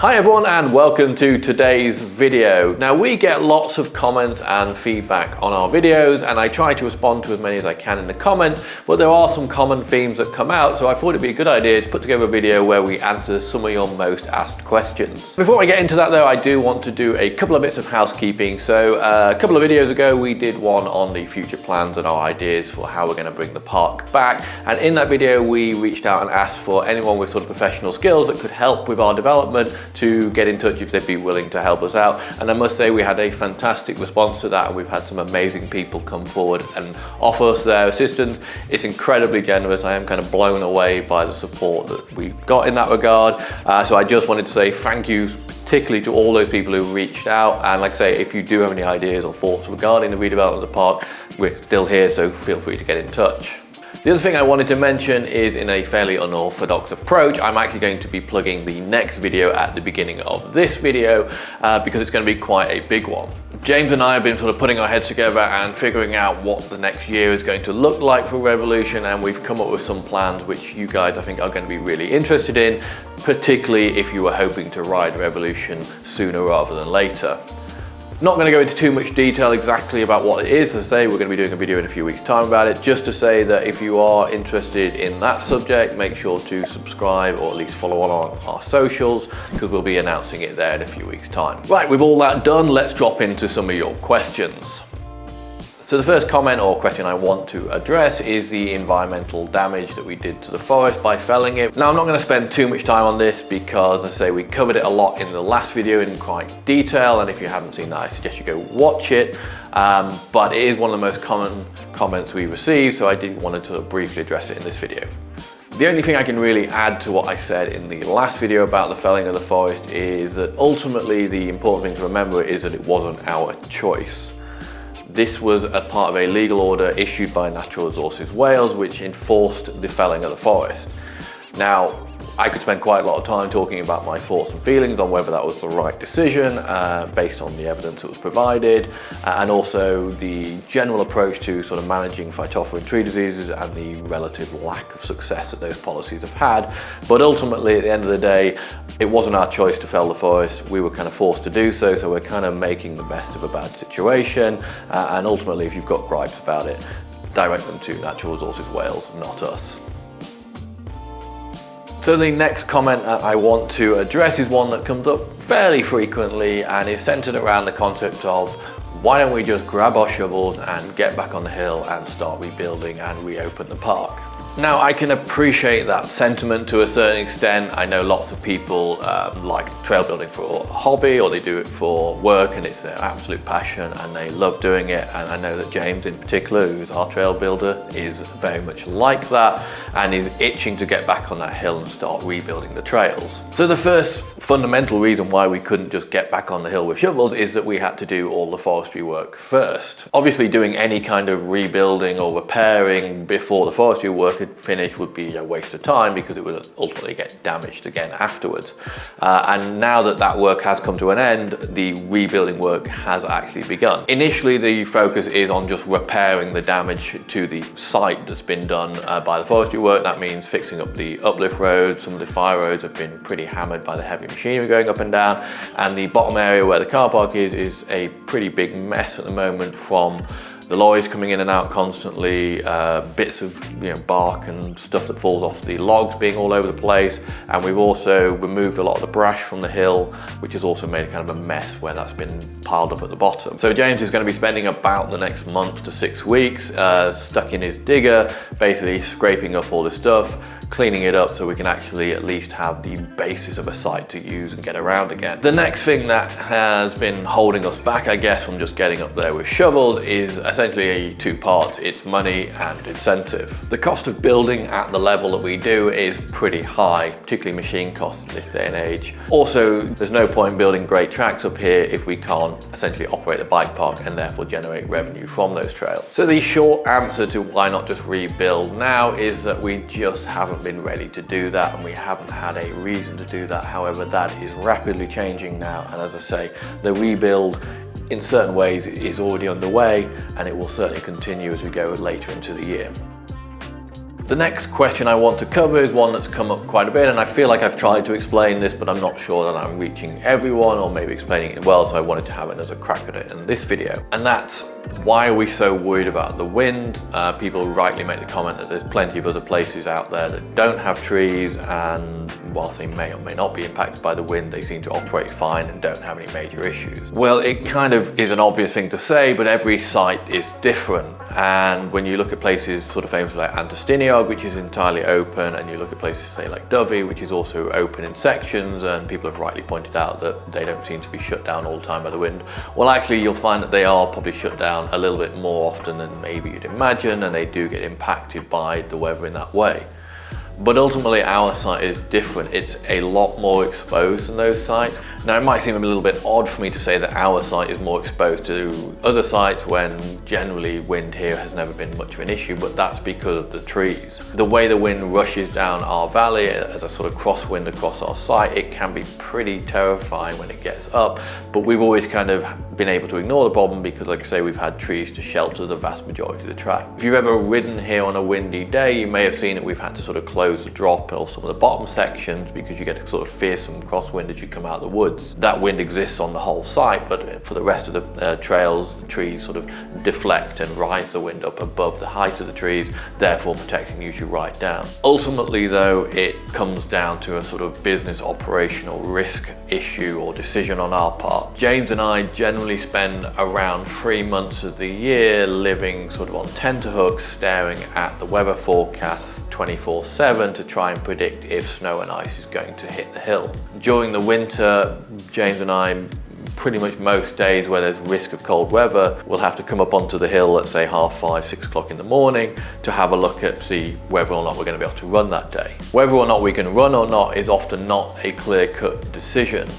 Hi everyone and welcome to today's video. Now we get lots of comments and feedback on our videos and I try to respond to as many as I can in the comments, but there are some common themes that come out, so I thought it'd be a good idea to put together a video where we answer some of your most asked questions. Before I get into that though, I do want to do a couple of bits of housekeeping. So a couple of videos ago we did one on the future plans and our ideas for how we're going to bring the park back, and in that video we reached out and asked for anyone with sort of professional skills that could help with our development to get in touch if they'd be willing to help us out. And I must say we had a fantastic response to that, and we've had some amazing people come forward and offer us their assistance. It's incredibly generous. I am kind of blown away by the support that we got in that regard. So I just wanted to say thank you particularly to all those people who reached out, and like I say, if you do have any ideas or thoughts regarding the redevelopment of the park, we're still here, so feel free to get in touch. The other thing I wanted to mention is, in a fairly unorthodox approach, I'm actually going to be plugging the next video at the beginning of this video because it's going to be quite a big one. James and I have been sort of putting our heads together and figuring out what the next year is going to look like for Revolution, and we've come up with some plans which you guys I think are going to be really interested in, particularly if you were hoping to ride Revolution sooner rather than later. Not going to go into too much detail exactly about what it is. As I say, we're going to be doing a video in a few weeks' time about it, just to say that if you are interested in that subject, make sure to subscribe or at least follow on our socials, because we'll be announcing it there in a few weeks' time. Right, with all that done, let's drop into some of your questions. So the first comment or question I want to address is the environmental damage that we did to the forest by felling it. Now I'm not going to spend too much time on this because, as I say, we covered it a lot in the last video in quite detail, and if you haven't seen that I suggest you go watch it. But it is one of the most common comments we received, so I did want to briefly address it in this video. The only thing I can really add to what I said in the last video about the felling of the forest is that ultimately the important thing to remember is that it wasn't our choice. This was a part of a legal order issued by Natural Resources Wales, which enforced the felling of the forest. Now, I could spend quite a lot of time talking about my thoughts and feelings on whether that was the right decision based on the evidence that was provided, and also the general approach to sort of managing phytophthora tree diseases and the relative lack of success that those policies have had. But ultimately, at the end of the day, it wasn't our choice to fell the forest. We were kind of forced to do so, so we're kind of making the best of a bad situation. And ultimately, if you've got gripes about it, direct them to Natural Resources Wales, not us. So the next comment I want to address is one that comes up fairly frequently and is centered around the concept of why don't we just grab our shovels and get back on the hill and start rebuilding and reopen the park. Now I can appreciate that sentiment to a certain extent. I know lots of people like trail building for a hobby, or they do it for work and it's their absolute passion and they love doing it, and I know that James in particular, who's our trail builder, is very much like that and is itching to get back on that hill and start rebuilding the trails. So the first fundamental reason why we couldn't just get back on the hill with shovels is that we had to do all the forestry work first. Obviously doing any kind of rebuilding or repairing before the forestry work had finished would be a waste of time because it would ultimately get damaged again afterwards. And now that that work has come to an end, the rebuilding work has actually begun. Initially the focus is on just repairing the damage to the site that's been done by the forestry work. That means fixing up the uplift roads. Some of the fire roads have been pretty hammered by the heavy machinery going up and down, and the bottom area where the car park is a pretty big mess at the moment from the lorries coming in and out constantly, bits of bark and stuff that falls off the logs being all over the place, and we've also removed a lot of the brush from the hill, which has also made kind of a mess where that's been piled up at the bottom. So James is going to be spending about the next month to 6 weeks stuck in his digger, basically scraping up all this stuff, cleaning it up so we can actually at least have the basis of a site to use and get around again. The next thing that has been holding us back, I guess, from just getting up there with shovels is essentially two parts. It's money and incentive. The cost of building at the level that we do is pretty high, particularly machine costs in this day and age. Also, there's no point building great tracks up here if we can't essentially operate a bike park and therefore generate revenue from those trails. So the short answer to why not just rebuild now is that we just haven't been ready to do that, and we haven't had a reason to do that. However, that is rapidly changing now, and as I say, the rebuild in certain ways is already underway, and it will certainly continue as we go later into the year. The next question I want to cover is one that's come up quite a bit, and I feel like I've tried to explain this, but I'm not sure that I'm reaching everyone or maybe explaining it well, so I wanted to have another crack at it in this video. And that's, why are we so worried about the wind? People rightly make the comment that there's plenty of other places out there that don't have trees, and whilst they may or may not be impacted by the wind, they seem to operate fine and don't have any major issues. Well, it kind of is an obvious thing to say, but every site is different. And when you look at places sort of famous like Antistiniog, which is entirely open, and you look at places say like Dovey, which is also open in sections, and people have rightly pointed out that they don't seem to be shut down all the time by the wind. Well, actually you'll find that they are probably shut down a little bit more often than maybe you'd imagine, and they do get impacted by the weather in that way. But ultimately our site is different. It's a lot more exposed than those sites. Now it might seem a little bit odd for me to say that our site is more exposed to other sites when generally wind here has never been much of an issue, but that's because of the trees. The way the wind rushes down our valley as a sort of crosswind across our site, it can be pretty terrifying when it gets up, but we've always kind of been able to ignore the problem because, like I say, we've had trees to shelter the vast majority of the track. If you've ever ridden here on a windy day, you may have seen that we've had to sort of close the drop or some of the bottom sections because you get a sort of fearsome crosswind as you come out of the woods. That wind exists on the whole site, but for the rest of the trails, the trees sort of deflect and rise the wind up above the height of the trees, therefore protecting you to right down. Ultimately though, it comes down to a sort of business operational risk issue or decision on our part. James and I generally spend around 3 months of the year living sort of on tenterhooks, staring at the weather forecast 24/7 to try and predict if snow and ice is going to hit the hill. During the winter, James and I, pretty much most days where there's risk of cold weather, we'll have to come up onto the hill at say 5:30, 6 o'clock in the morning to have a look at, see whether or not we're going to be able to run that day. Whether or not we can run or not is often not a clear-cut decision.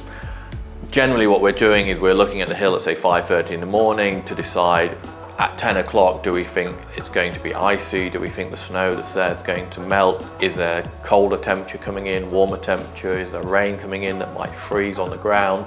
Generally what we're doing is we're looking at the hill at say 5:30 in the morning to decide at 10 o'clock, do we think it's going to be icy? Do we think the snow that's there is going to melt? Is there colder temperature coming in, warmer temperature? Is there rain coming in that might freeze on the ground?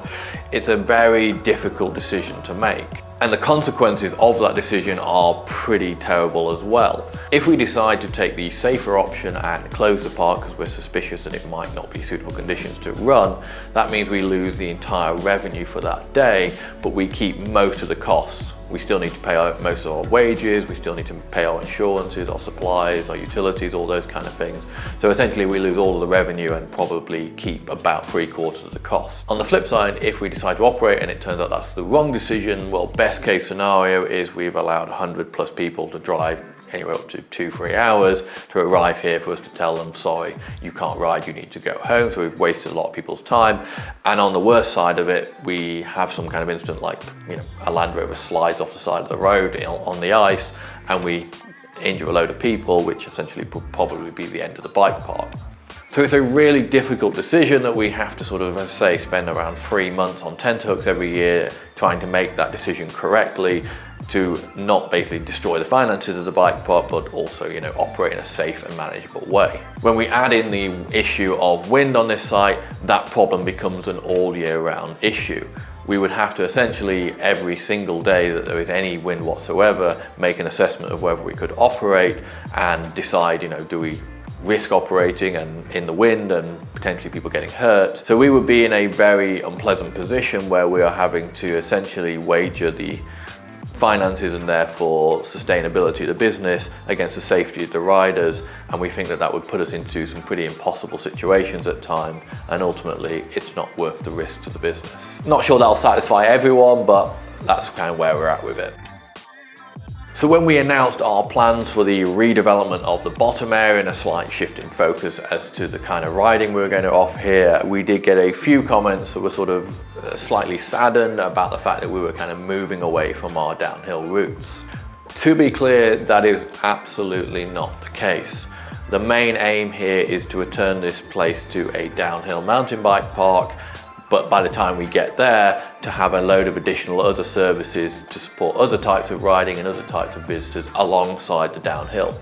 It's a very difficult decision to make. And the consequences of that decision are pretty terrible as well. If we decide to take the safer option and close the park because we're suspicious that it might not be suitable conditions to run, that means we lose the entire revenue for that day, but we keep most of the costs. We still need to pay out most of our wages, we still need to pay our insurances, our supplies, our utilities, all those kind of things. So essentially we lose all of the revenue and probably keep about 3/4 of the cost. On the flip side, if we decide to operate and it turns out that's the wrong decision, well, best case scenario is we've allowed 100+ people to drive anywhere up to 2-3 hours to arrive here for us to tell them, sorry, you can't ride, you need to go home. So we've wasted a lot of people's time. And on the worst side of it, we have some kind of incident like, you know, a Land Rover slides off the side of the road on the ice and we injure a load of people, which essentially would probably be the end of the bike park. So it's a really difficult decision that we have to sort of, as I say, spend around 3 months on tenterhooks every year trying to make that decision correctly to not basically destroy the finances of the bike park, but also, you know, operate in a safe and manageable way. When we add in the issue of wind on this site, that problem becomes an all year round issue. We would have to essentially every single day that there is any wind whatsoever, make an assessment of whether we could operate and decide, you know, do we risk operating and in the wind and potentially people getting hurt. So we would be in a very unpleasant position where we are having to essentially wager the finances and therefore sustainability of the business against the safety of the riders, and we think that that would put us into some pretty impossible situations at times, and ultimately it's not worth the risk to the business. Not sure that'll satisfy everyone, but that's kind of where we're at with it. So when we announced our plans for the redevelopment of the bottom area and a slight shift in focus as to the kind of riding we were going to offer here, we did get a few comments that were sort of slightly saddened about the fact that we were kind of moving away from our downhill routes. To be clear, that is absolutely not the case. The main aim here is to return this place to a downhill mountain bike park, but by the time we get there, to have a load of additional other services to support other types of riding and other types of visitors alongside the downhill.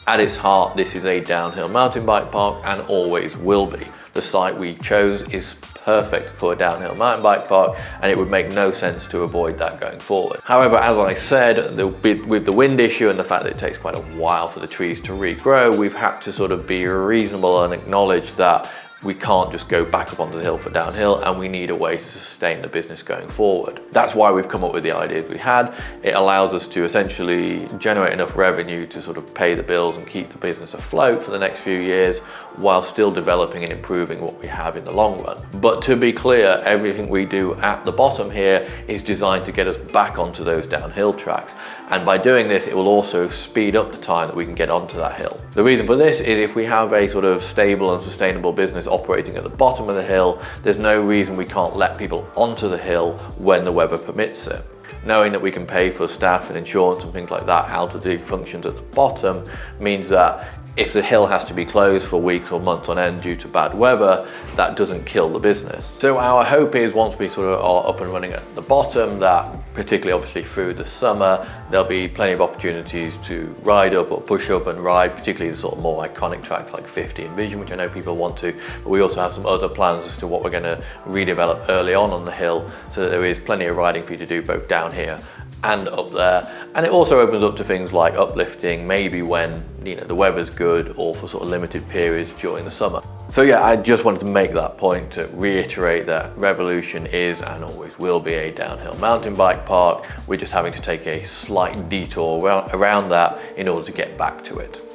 At its heart, this is a downhill mountain bike park and always will be. The site we chose is perfect for a downhill mountain bike park, and it would make no sense to avoid that going forward. However, as I said, with the wind issue and the fact that it takes quite a while for the trees to regrow, we've had to sort of be reasonable and acknowledge that we can't just go back up onto the hill for downhill, and we need a way to sustain the business going forward. That's why we've come up with the ideas we had. It allows us to essentially generate enough revenue to sort of pay the bills and keep the business afloat for the next few years, while still developing and improving what we have in the long run. But to be clear, everything we do at the bottom here is designed to get us back onto those downhill tracks. And by doing this, it will also speed up the time that we can get onto that hill. The reason for this is if we have a sort of stable and sustainable business operating at the bottom of the hill, there's no reason we can't let people onto the hill when the weather permits it. Knowing that we can pay for staff and insurance and things like that out of the functions at the bottom means that if the hill has to be closed for weeks or months on end due to bad weather, that doesn't kill the business. So our hope is once we sort of are up and running at the bottom, that particularly obviously through the summer, there'll be plenty of opportunities to ride up or push up and ride, particularly the sort of more iconic tracks like 50 and Vision, which I know people want to, but we also have some other plans as to what we're going to redevelop early on the hill, so that there is plenty of riding for you to do both down here and up there. And it also opens up to things like uplifting, maybe when the weather's good or for sort of limited periods during the summer. So yeah, I just wanted to make that point to reiterate that Revolution is and always will be a downhill mountain bike park. We're just having to take a slight detour around that in order to get back to it.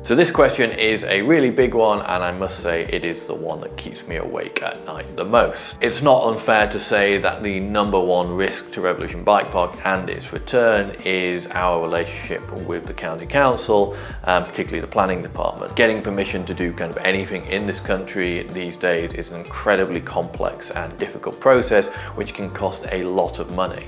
So this question is a really big one, and I must say it is the one that keeps me awake at night the most. It's not unfair to say that the #1 risk to Revolution Bike Park and its return is our relationship with the County Council, particularly the planning department. Getting permission to do kind of anything in this country these days is an incredibly complex and difficult process, which can cost a lot of money.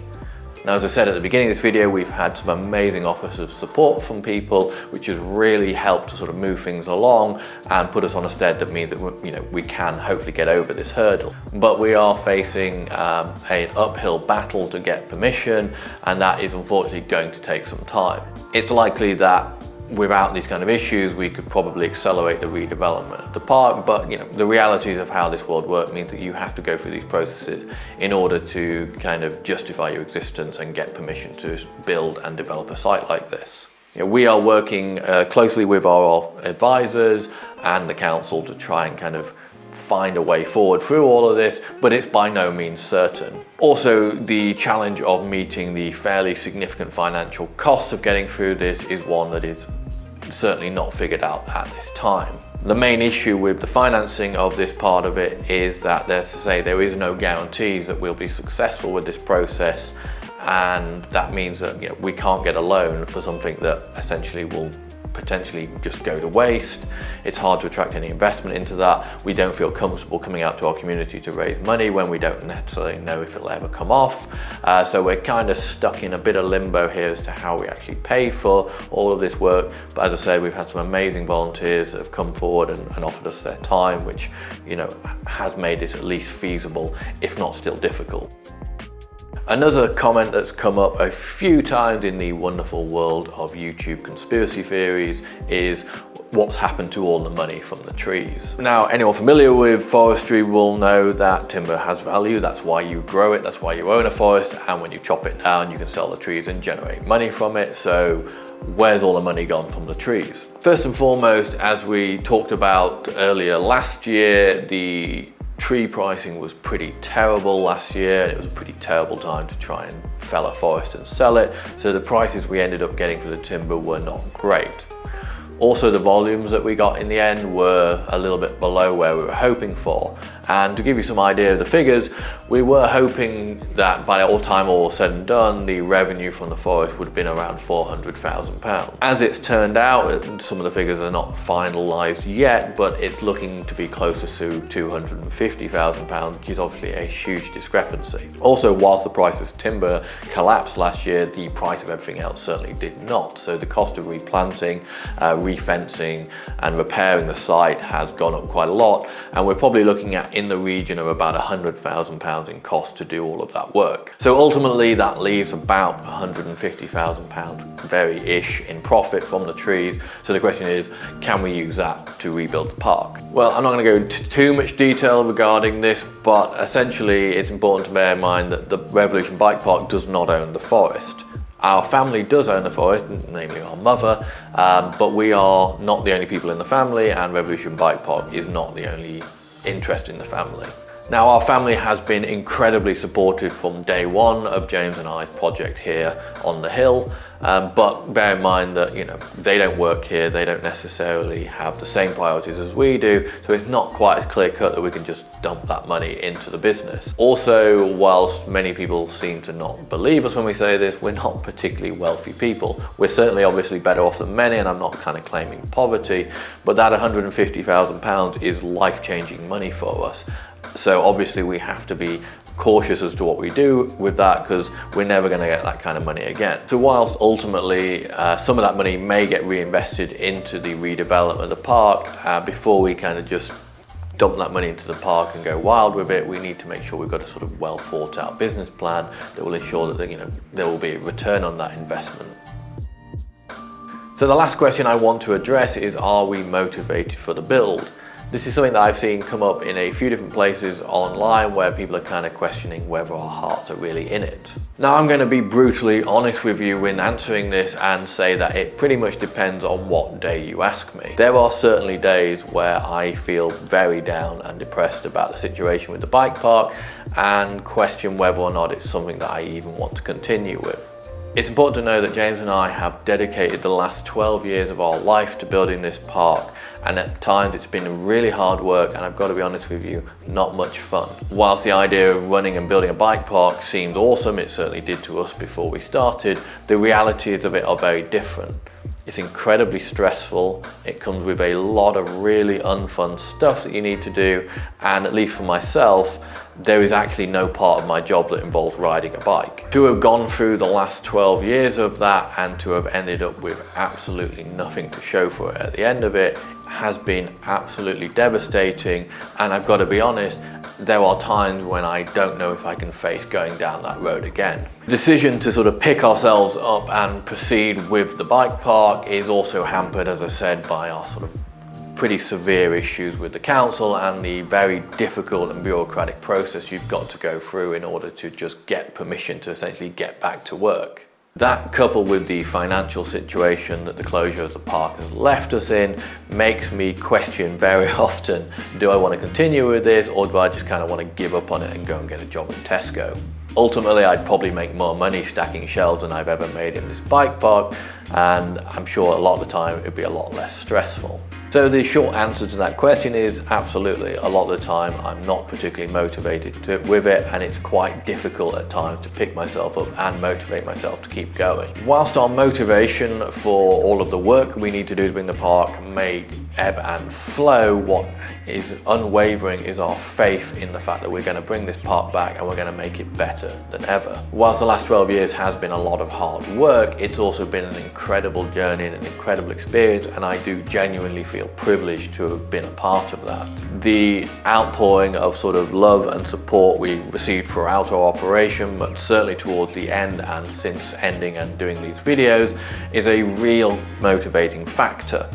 Now, as I said at the beginning of this video, we've had some amazing offers of support from people, which has really helped to sort of move things along and put us on a stead that means that we can hopefully get over this hurdle. But we are facing an uphill battle to get permission, and that is unfortunately going to take some time. It's likely that without these kind of issues, we could probably accelerate the redevelopment of the park, but the realities of how this world works means that you have to go through these processes in order to kind of justify your existence and get permission to build and develop a site like this. We are working closely with our advisors and the council to try and kind of find a way forward through all of this, but it's by no means certain. Also, the challenge of meeting the fairly significant financial costs of getting through this is one that is certainly not figured out at this time. The main issue with the financing of this part of it is that there is no guarantees that we'll be successful with this process, and that means that we can't get a loan for something that essentially will potentially just go to waste. It's hard to attract any investment into that. We don't feel comfortable coming out to our community to raise money when we don't necessarily know if it'll ever come off. So we're kind of stuck in a bit of limbo here as to how we actually pay for all of this work. But as I said, we've had some amazing volunteers that have come forward and offered us their time, which has made this at least feasible, if not still difficult. Another comment that's come up a few times in the wonderful world of YouTube conspiracy theories is what's happened to all the money from the trees. Now, anyone familiar with forestry will know that timber has value. That's why you grow it, that's why you own a forest, and when you chop it down, you can sell the trees and generate money from it. So where's all the money gone from the trees? First and foremost, as we talked about earlier last year, the tree pricing was pretty terrible last year, and it was a pretty terrible time to try and fell a forest and sell it. So the prices we ended up getting for the timber were not great. Also, the volumes that we got in the end were a little bit below where we were hoping for. And to give you some idea of the figures, we were hoping that by all time all said and done, the revenue from the forest would have been around £400,000. As it's turned out, some of the figures are not finalised yet, but it's looking to be closer to £250,000, which is obviously a huge discrepancy. Also, whilst the price of timber collapsed last year, the price of everything else certainly did not. So the cost of replanting, refencing and repairing the site has gone up quite a lot, and we're probably looking at in the region of about £100,000 in cost to do all of that work. So ultimately that leaves about £150,000 very-ish in profit from the trees. So the question is, can we use that to rebuild the park? Well, I'm not going to go into too much detail regarding this, but essentially it's important to bear in mind that the Revolution Bike Park does not own the forest. Our family does own the forest, namely our mother, but we are not the only people in the family, and Revolution Bike Park is not the only interest in the family. Now, our family has been incredibly supportive from day one of James and I's project here on the hill, but bear in mind that, you know, they don't work here, they don't necessarily have the same priorities as we do, so it's not quite as clear cut that we can just dump that money into the business. Also, whilst many people seem to not believe us when we say this, we're not particularly wealthy people. We're certainly obviously better off than many, and I'm not kind of claiming poverty, but that £150,000 is life-changing money for us. So obviously we have to be cautious as to what we do with that, because we're never going to get that kind of money again. So whilst ultimately some of that money may get reinvested into the redevelopment of the park, before we kind of just dump that money into the park and go wild with it, we need to make sure we've got a sort of well thought out business plan that will ensure that, you know, there will be a return on that investment. So the last question I want to address is, are we motivated for the build? This is something that I've seen come up in a few different places online, where people are kind of questioning whether our hearts are really in it. Now, I'm going to be brutally honest with you in answering this and say that it pretty much depends on what day you ask me. There are certainly days where I feel very down and depressed about the situation with the bike park and question whether or not it's something that I even want to continue with. It's important to know that James and I have dedicated the last 12 years of our life to building this park, and at times it's been really hard work, and I've got to be honest with you, not much fun. Whilst the idea of running and building a bike park seemed awesome, it certainly did to us before we started, the realities of it are very different. It's incredibly stressful, it comes with a lot of really unfun stuff that you need to do, and at least for myself, there is actually no part of my job that involves riding a bike. To have gone through the last 12 years of that and to have ended up with absolutely nothing to show for it at the end of it has been absolutely devastating, and I've got to be honest, there are times when I don't know if I can face going down that road again. The decision to sort of pick ourselves up and proceed with the bike park is also hampered, as I said, by our sort of pretty severe issues with the council and the very difficult and bureaucratic process you've got to go through in order to just get permission to essentially get back to work. That, coupled with the financial situation that the closure of the park has left us in, makes me question very often, do I want to continue with this, or do I just kind of want to give up on it and go and get a job in Tesco? Ultimately, I'd probably make more money stacking shelves than I've ever made in this bike park, and I'm sure a lot of the time it'd be a lot less stressful. So the short answer to that question is absolutely. A lot of the time I'm not particularly motivated with it, and it's quite difficult at times to pick myself up and motivate myself to keep going. Whilst our motivation for all of the work we need to do to bring the park may ebb and flow, what is unwavering is our faith in the fact that we're going to bring this park back and we're going to make it better than ever. Whilst the last 12 years has been a lot of hard work, it's also been an incredible journey and an incredible experience, and I do genuinely feel privileged to have been a part of that. The outpouring of sort of love and support we received throughout our operation, but certainly towards the end and since ending and doing these videos, is a real motivating factor.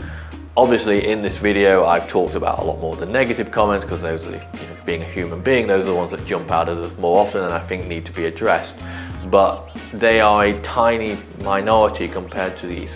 Obviously in this video I've talked about a lot more of the negative comments, because those are, being a human being, those are the ones that jump out at us more often and I think need to be addressed. But they are a tiny minority compared to the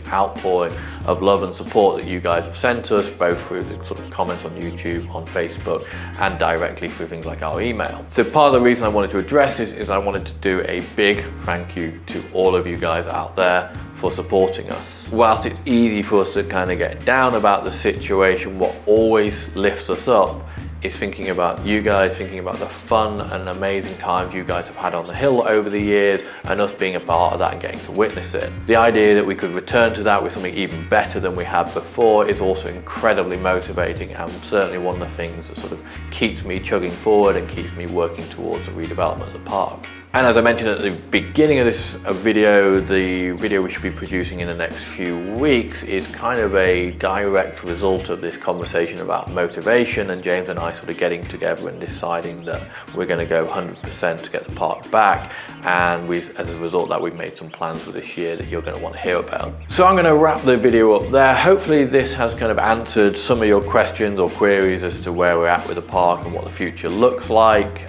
outpouring of love and support that you guys have sent us, both through the sort of comments on YouTube, on Facebook, and directly through things like our email. So part of the reason I wanted to address this is I wanted to do a big thank you to all of you guys out there for supporting us. Whilst it's easy for us to kind of get down about the situation, what always lifts us up is thinking about you guys, thinking about the fun and amazing times you guys have had on the hill over the years, and us being a part of that and getting to witness it. The idea that we could return to that with something even better than we had before is also incredibly motivating, and certainly one of the things that sort of keeps me chugging forward and keeps me working towards the redevelopment of the park. And as I mentioned at the beginning of this video, the video we should be producing in the next few weeks is kind of a direct result of this conversation about motivation and James and I I sort of getting together and deciding that we're going to go 100% to get the park back, and as a result of that, we've made some plans for this year that you're going to want to hear about. So I'm going to wrap the video up there. Hopefully this has kind of answered some of your questions or queries as to where we're at with the park and what the future looks like.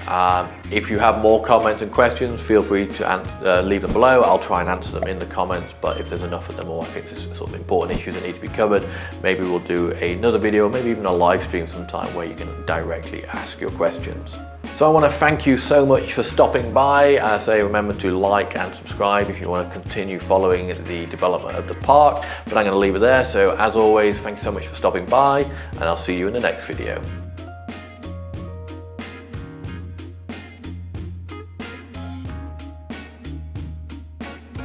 If you have more comments and questions, feel free to leave them below. I'll try and answer them in the comments, but if there's enough of them, or I think there's sort of important issues that need to be covered, maybe we'll do another video, maybe even a live stream sometime where you can directly ask your questions. So I want to thank you so much for stopping by. As I say, remember to like and subscribe if you want to continue following the development of the park, but I'm going to leave it there. So as always, thank you so much for stopping by, and I'll see you in the next video.